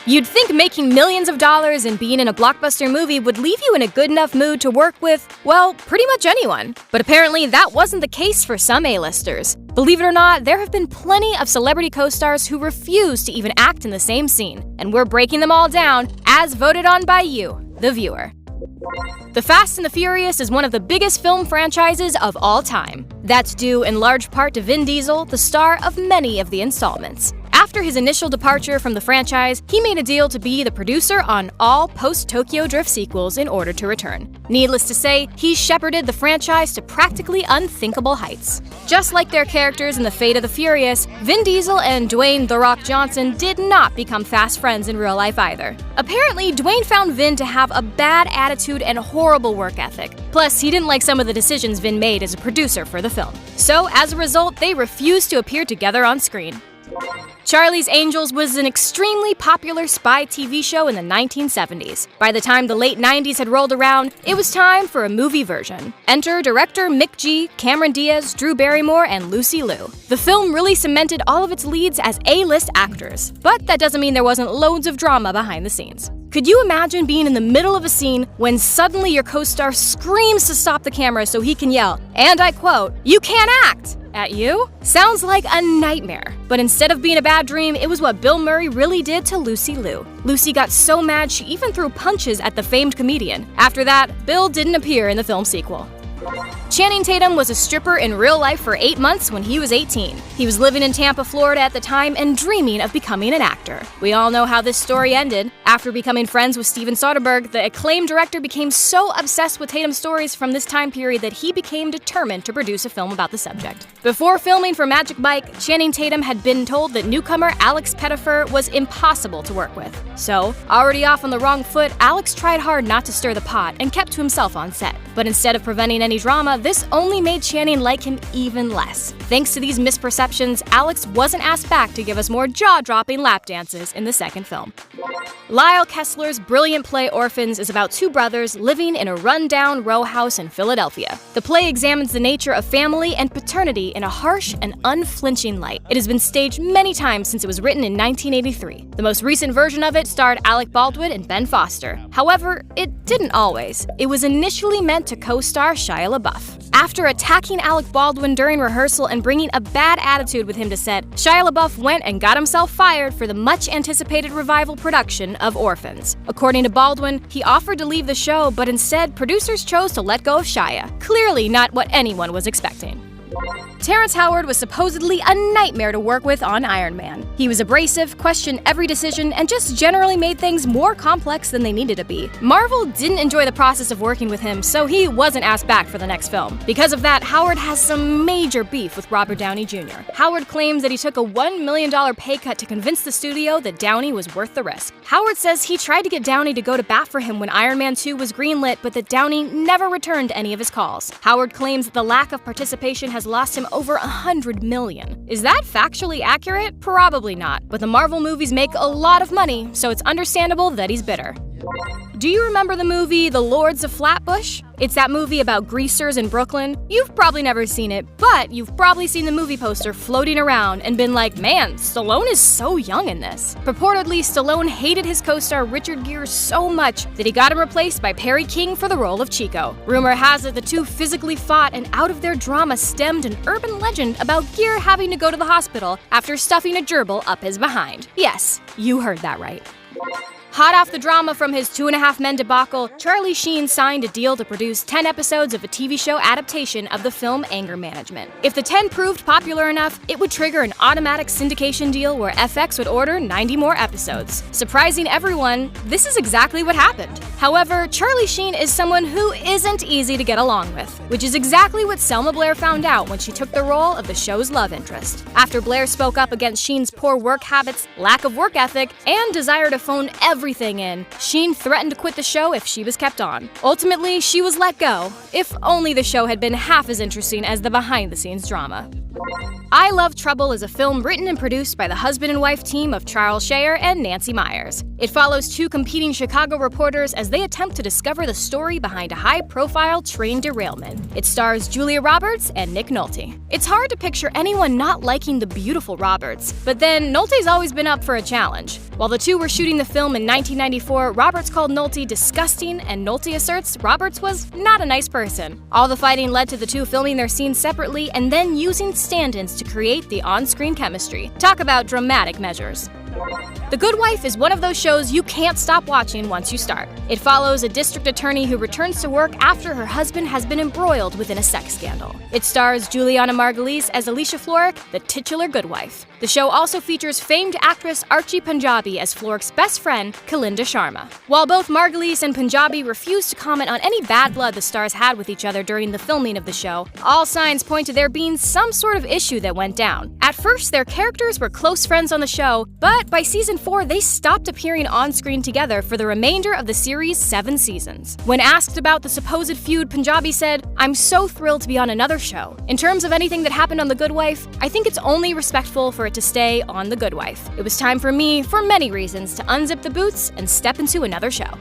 You'd think making millions of dollars and being in a blockbuster movie would leave you in a good enough mood to work with, well, pretty much anyone. But apparently that wasn't the case for some A-listers. Believe it or not, there have been plenty of celebrity co-stars who refuse to even act in the same scene, and we're breaking them all down, as voted on by you, the viewer. The Fast and the Furious is one of the biggest film franchises of all time. That's due in large part to Vin Diesel, the star of many of the installments. After his initial departure from the franchise, he made a deal to be the producer on all post-Tokyo Drift sequels in order to return. Needless to say, he shepherded the franchise to practically unthinkable heights. Just like their characters in The Fate of the Furious, Vin Diesel and Dwayne "The Rock" Johnson did not become fast friends in real life either. Apparently, Dwayne found Vin to have a bad attitude and horrible work ethic. Plus, he didn't like some of the decisions Vin made as a producer for the film. So, as a result, they refused to appear together on screen. Charlie's Angels was an extremely popular spy TV show in the 1970s. By the time the late 90s had rolled around, it was time for a movie version. Enter director Mick G., Cameron Diaz, Drew Barrymore, and Lucy Liu. The film really cemented all of its leads as A-list actors, but that doesn't mean there wasn't loads of drama behind the scenes. Could you imagine being in the middle of a scene when suddenly your co-star screams to stop the camera so he can yell, and I quote, "You can't act!" at you? Sounds like a nightmare. But instead of being a bad dream, it was what Bill Murray really did to Lucy Liu. Lucy got so mad she even threw punches at the famed comedian. After that, Bill didn't appear in the film sequel. Channing Tatum was a stripper in real life for 8 months when he was 18. He was living in Tampa, Florida at the time and dreaming of becoming an actor. We all know how this story ended. After becoming friends with Steven Soderbergh, the acclaimed director became so obsessed with Tatum's stories from this time period that he became determined to produce a film about the subject. Before filming for Magic Mike, Channing Tatum had been told that newcomer Alex Pettyfer was impossible to work with. So, already off on the wrong foot, Alex tried hard not to stir the pot and kept to himself on set. But instead of preventing any drama, this only made Channing like him even less. Thanks to these misperceptions, Alex wasn't asked back to give us more jaw-dropping lap dances in the second film. Lyle Kessler's brilliant play Orphans is about two brothers living in a run-down row house in Philadelphia. The play examines the nature of family and paternity in a harsh and unflinching light. It has been staged many times since it was written in 1983. The most recent version of it starred Alec Baldwin and Ben Foster. However, it didn't always. It was initially meant to co-star Shia LaBeouf. After attacking Alec Baldwin during rehearsal and bringing a bad attitude with him to set, Shia LaBeouf went and got himself fired for the much-anticipated revival production of Orphans. According to Baldwin, he offered to leave the show, but instead, producers chose to let go of Shia. Clearly not what anyone was expecting. Terrence Howard was supposedly a nightmare to work with on Iron Man. He was abrasive, questioned every decision, and just generally made things more complex than they needed to be. Marvel didn't enjoy the process of working with him, so he wasn't asked back for the next film. Because of that, Howard has some major beef with Robert Downey Jr. Howard claims that he took a $1 million pay cut to convince the studio that Downey was worth the risk. Howard says he tried to get Downey to go to bat for him when Iron Man 2 was greenlit, but that Downey never returned any of his calls. Howard claims that the lack of participation has lost him over $100 million. Is that factually accurate? Probably not, but the Marvel movies make a lot of money, so it's understandable that he's bitter. Do you remember the movie The Lords of Flatbush? It's that movie about greasers in Brooklyn. You've probably never seen it, but you've probably seen the movie poster floating around and been like, man, Stallone is so young in this. Purportedly, Stallone hated his co-star Richard Gere so much that he got him replaced by Perry King for the role of Chico. Rumor has it the two physically fought, and out of their drama stemmed an urban legend about Gere having to go to the hospital after stuffing a gerbil up his behind. Yes, you heard that right. Hot off the drama from his 2.5 Men debacle, Charlie Sheen signed a deal to produce 10 episodes of a TV show adaptation of the film Anger Management. If the 10 proved popular enough, it would trigger an automatic syndication deal where FX would order 90 more episodes. Surprising everyone, this is exactly what happened. However, Charlie Sheen is someone who isn't easy to get along with, which is exactly what Selma Blair found out when she took the role of the show's love interest. After Blair spoke up against Sheen's poor work habits, lack of work ethic, and desire to phone everything in, Sheen threatened to quit the show if she was kept on. Ultimately, she was let go, if only the show had been half as interesting as the behind-the-scenes drama. I Love Trouble is a film written and produced by the husband and wife team of Charles Shayer and Nancy Myers. It follows two competing Chicago reporters as they attempt to discover the story behind a high-profile train derailment. It stars Julia Roberts and Nick Nolte. It's hard to picture anyone not liking the beautiful Roberts, but then Nolte's always been up for a challenge. While the two were shooting the film in 1994, Roberts called Nolte disgusting, and Nolte asserts Roberts was not a nice person. All the fighting led to the two filming their scenes separately and then using stand-ins to create the on-screen chemistry. Talk about dramatic measures. The Good Wife is one of those shows you can't stop watching once you start. It follows a district attorney who returns to work after her husband has been embroiled within a sex scandal. It stars Juliana Margulies as Alicia Florrick, the titular good wife. The show also features famed actress Archie Punjabi as Florrick's best friend, Kalinda Sharma. While both Margulies and Punjabi refuse to comment on any bad blood the stars had with each other during the filming of the show, all signs point to there being some sort of issue that went down. At first, their characters were close friends on the show, but by season 4, they stopped appearing on-screen together for the remainder of the series' 7 seasons. When asked about the supposed feud, Punjabi said, "I'm so thrilled to be on another show. In terms of anything that happened on The Good Wife, I think it's only respectful for it to stay on The Good Wife. It was time for me, for many reasons, to unzip the boots and step into another show."